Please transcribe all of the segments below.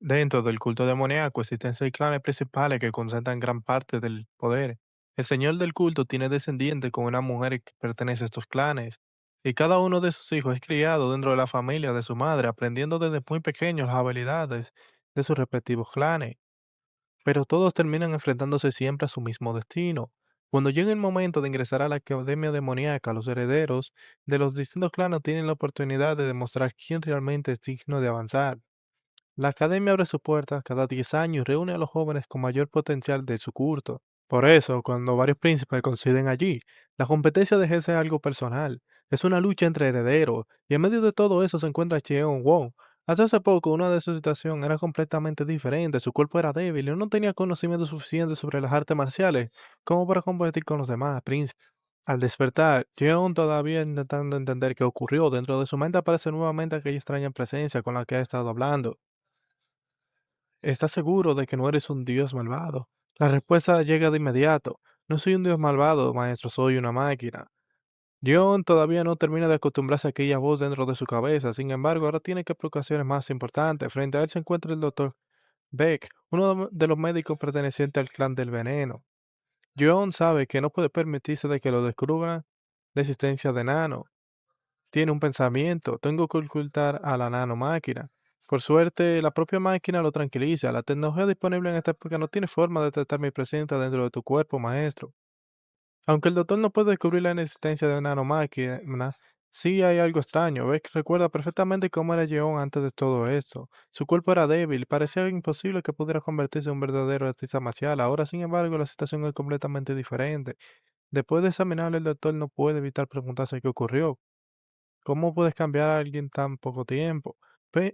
Dentro del culto demoníaco existen seis clanes principales que concentran gran parte del poder. El señor del culto tiene descendientes con una mujer que pertenece a estos clanes, y cada uno de sus hijos es criado dentro de la familia de su madre, aprendiendo desde muy pequeños las habilidades de sus respectivos clanes. Pero todos terminan enfrentándose siempre a su mismo destino. Cuando llega el momento de ingresar a la academia demoníaca, los herederos de los distintos clanes tienen la oportunidad de demostrar quién realmente es digno de avanzar. La academia abre sus puertas cada 10 años y reúne a los jóvenes con mayor potencial de su culto. Por eso, cuando varios príncipes coinciden allí, la competencia deja de ser algo personal. Es una lucha entre herederos, y en medio de todo eso se encuentra Cheon Wong. Hasta hace poco, una de sus situaciones era completamente diferente. Su cuerpo era débil y no tenía conocimiento suficiente sobre las artes marciales como para competir con los demás príncipes. Al despertar, Jeon todavía intentando entender qué ocurrió, dentro de su mente aparece nuevamente aquella extraña presencia con la que ha estado hablando. ¿Estás seguro de que no eres un dios malvado? La respuesta llega de inmediato. No soy un dios malvado, maestro, soy una máquina. Dion todavía no termina de acostumbrarse a aquella voz dentro de su cabeza, sin embargo, ahora tiene que preocupaciones más importantes. Frente a él se encuentra el doctor Beck, uno de los médicos pertenecientes al clan del veneno. Dion sabe que no puede permitirse de que lo descubran la existencia de Nano. Tiene un pensamiento, tengo que ocultar a la nanomáquina. Por suerte, la propia máquina lo tranquiliza. La tecnología disponible en esta época no tiene forma de detectar mi presencia dentro de tu cuerpo, maestro. Aunque el doctor no puede descubrir la existencia de una nanomáquina, sí hay algo extraño. Beck recuerda perfectamente cómo era Jeon antes de todo esto. Su cuerpo era débil, parecía imposible que pudiera convertirse en un verdadero artista marcial. Ahora, sin embargo, la situación es completamente diferente. Después de examinarlo, el doctor no puede evitar preguntarse qué ocurrió. ¿Cómo puedes cambiar a alguien tan poco tiempo?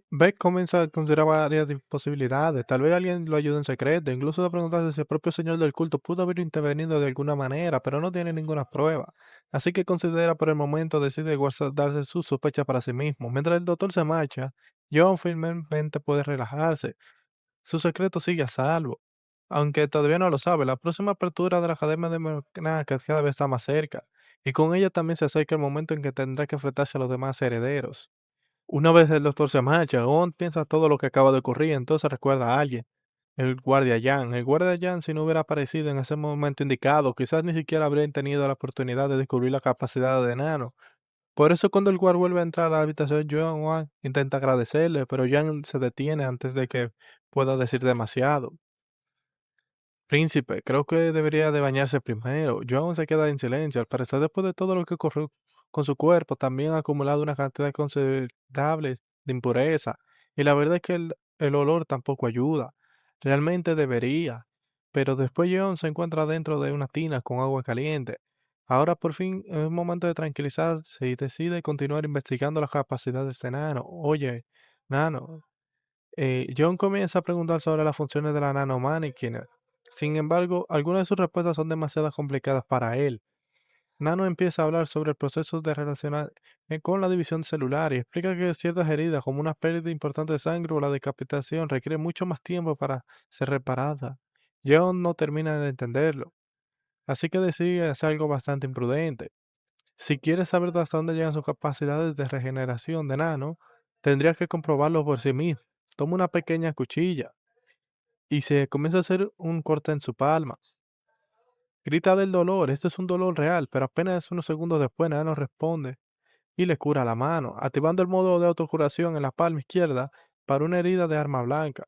Beck comienza a considerar varias posibilidades. Tal vez alguien lo ayude en secreto. Incluso a preguntarse si el propio señor del culto pudo haber intervenido de alguna manera, pero no tiene ninguna prueba. Así que considera por el momento, decide guardarse sus sospechas para sí mismo. Mientras el doctor se marcha, John finalmente puede relajarse. Su secreto sigue a salvo. Aunque todavía no lo sabe, la próxima apertura de la Academia de Mercado cada vez está más cerca, y con ella también se acerca el momento en que tendrá que enfrentarse a los demás herederos. Una vez el doctor se marcha, Gon piensa todo lo que acaba de ocurrir, entonces recuerda a alguien, el guardia Yan. El guardia Yan, si no hubiera aparecido en ese momento indicado, quizás ni siquiera habrían tenido la oportunidad de descubrir la capacidad de Nano. Por eso cuando el guard vuelve a entrar a la habitación, Joan Wan intenta agradecerle, pero Yan se detiene antes de que pueda decir demasiado. Príncipe, creo que debería de bañarse primero. John se queda en silencio. Al parecer, después de todo lo que ocurrió con su cuerpo, también ha acumulado una cantidad considerable de impureza. Y la verdad es que el olor tampoco ayuda. Realmente debería. Pero después John se encuentra dentro de una tina con agua caliente. Ahora por fin es un momento de tranquilizarse y decide continuar investigando las capacidades de Nano. Oye, Nano, John comienza a preguntar sobre las funciones de la nanomáquina. Sin embargo, algunas de sus respuestas son demasiado complicadas para él. Nano empieza a hablar sobre el proceso de relacionar con la división celular y explica que ciertas heridas, como una pérdida importante de sangre o la decapitación, requieren mucho más tiempo para ser reparada. John no termina de entenderlo, así que decide hacer algo bastante imprudente. Si quieres saber hasta dónde llegan sus capacidades de regeneración de Nano, tendrías que comprobarlo por sí mismo. Toma una pequeña cuchilla y se comienza a hacer un corte en su palma. Grita del dolor, este es un dolor real, pero apenas unos segundos después Nano responde y le cura la mano, activando el modo de autocuración en la palma izquierda para una herida de arma blanca.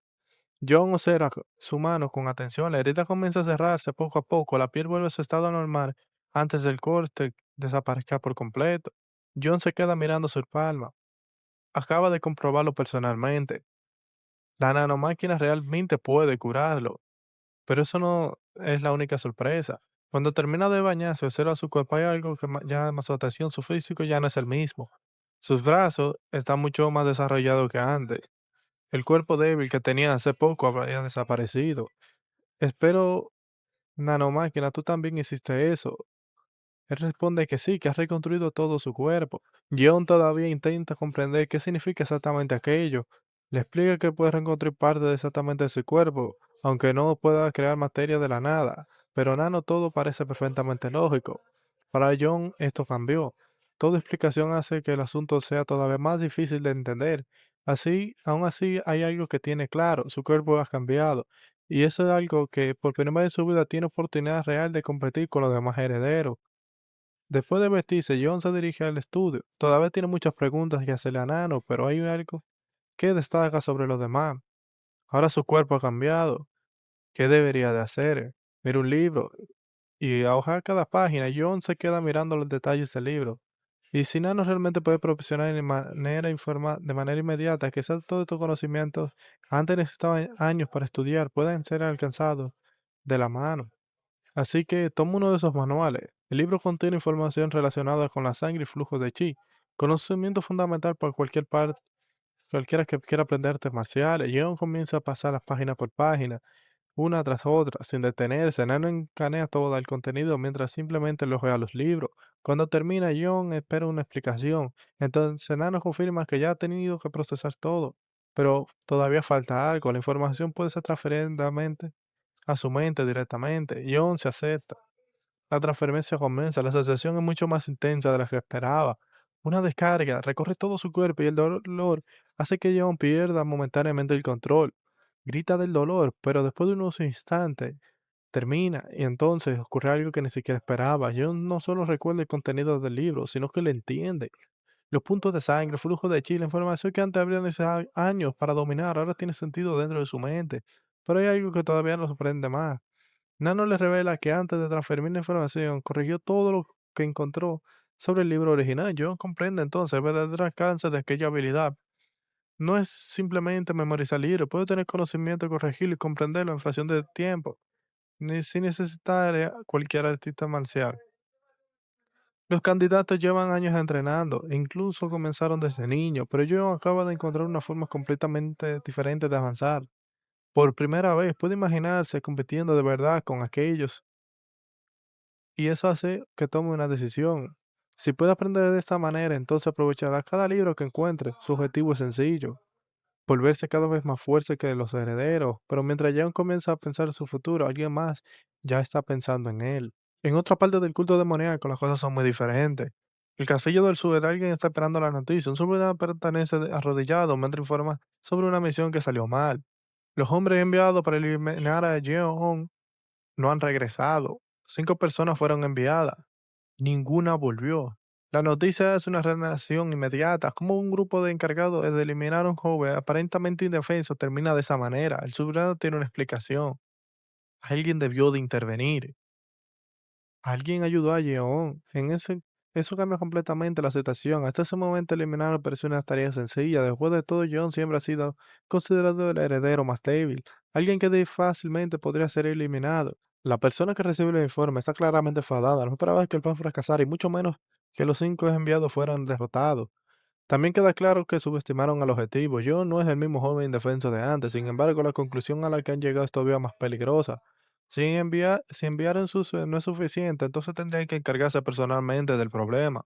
John observa su mano con atención, la herida comienza a cerrarse poco a poco, la piel vuelve a su estado normal antes del corte desaparezca por completo. John se queda mirando su palma, acaba de comprobarlo personalmente. La nanomáquina realmente puede curarlo. Pero eso no es la única sorpresa. Cuando termina de bañarse, observa su cuerpo, hay algo que llama su atención, su físico ya no es el mismo. Sus brazos están mucho más desarrollados que antes. El cuerpo débil que tenía hace poco había desaparecido. Espero, nanomáquina, tú también hiciste eso. Él responde que sí, que ha reconstruido todo su cuerpo. John todavía intenta comprender qué significa exactamente aquello. Le explica que puede reconstruir parte de exactamente de su cuerpo, aunque no pueda crear materia de la nada. Pero Nano todo parece perfectamente lógico. Para John esto cambió. Toda explicación hace que el asunto sea todavía más difícil de entender. Aún así, hay algo que tiene claro, su cuerpo ha cambiado. Y eso es algo que por primera vez en su vida tiene oportunidad real de competir con los demás herederos. Después de vestirse, John se dirige al estudio. Todavía tiene muchas preguntas que hacerle a Nano, pero hay algo que destaca sobre los demás. Ahora su cuerpo ha cambiado. ¿Qué debería de hacer? Mira un libro y a hojar cada página. John se queda mirando los detalles del libro. Y si Nano realmente puede proporcionar de manera inmediata que todos estos conocimientos antes necesitaban años para estudiar, pueden ser alcanzados de la mano. Así que toma uno de esos manuales. El libro contiene información relacionada con la sangre y flujo de chi, conocimiento fundamental para cualquiera que quiera aprender artes marciales. John comienza a pasar las páginas por página, una tras otra, sin detenerse. Nano escanea todo el contenido mientras simplemente lojea los libros. Cuando termina, John espera una explicación. Entonces Nano confirma que ya ha tenido que procesar todo, pero todavía falta algo. La información puede ser transferida a su mente directamente. John se acepta. La transferencia comienza. La sensación es mucho más intensa de la que esperaba. Una descarga recorre todo su cuerpo y el dolor hace que John pierda momentáneamente el control. Grita del dolor, pero después de unos instantes termina y entonces ocurre algo que ni siquiera esperaba. John no solo recuerda el contenido del libro, sino que lo entiende. Los puntos de sangre, flujo de chi, la información que antes habría necesitado años para dominar, ahora tiene sentido dentro de su mente. Pero hay algo que todavía nos sorprende más. Nano le revela que antes de transferir la información, corrigió todo lo que encontró sobre el libro original. John comprende entonces el verdadero alcance de aquella habilidad. No es simplemente memorizar el libro, puede tener conocimiento, corregirlo y comprenderlo en fracción de tiempo, ni sin necesitar cualquier artista marcial. Los candidatos llevan años entrenando, e incluso comenzaron desde niños, pero John acaba de encontrar una forma completamente diferente de avanzar. Por primera vez puede imaginarse compitiendo de verdad con aquellos. Y eso hace que tome una decisión. Si puede aprender de esta manera, entonces aprovechará cada libro que encuentre. Su objetivo es sencillo, volverse cada vez más fuerte que los herederos. Pero mientras John comienza a pensar en su futuro, alguien más ya está pensando en él. En otra parte del culto demoníaco, las cosas son muy diferentes. El castillo del sur, alguien está esperando la noticia. Un soldado pertenece arrodillado mientras informa sobre una misión que salió mal. Los hombres enviados para eliminar a Jeon no han regresado. 5 personas fueron enviadas. Ninguna volvió. La noticia es una reacción inmediata, como un grupo de encargados de eliminar a un joven aparentemente indefenso termina de esa manera. El sobrano tiene una explicación. Alguien debió de intervenir. Alguien ayudó a Yeon. Eso cambia completamente la situación. Hasta ese momento eliminar pareció una tarea sencilla. Después de todo, Yeon siempre ha sido considerado el heredero más débil. Alguien que fácilmente podría ser eliminado. La persona que recibe el informe está claramente enfadada. No esperaba que el plan fracasara y mucho menos que los 5 enviados fueran derrotados. También queda claro que subestimaron al objetivo. Yo no es el mismo joven indefenso de antes. Sin embargo, la conclusión a la que han llegado es todavía más peligrosa. Si enviar en no es suficiente, entonces tendrían que encargarse personalmente del problema.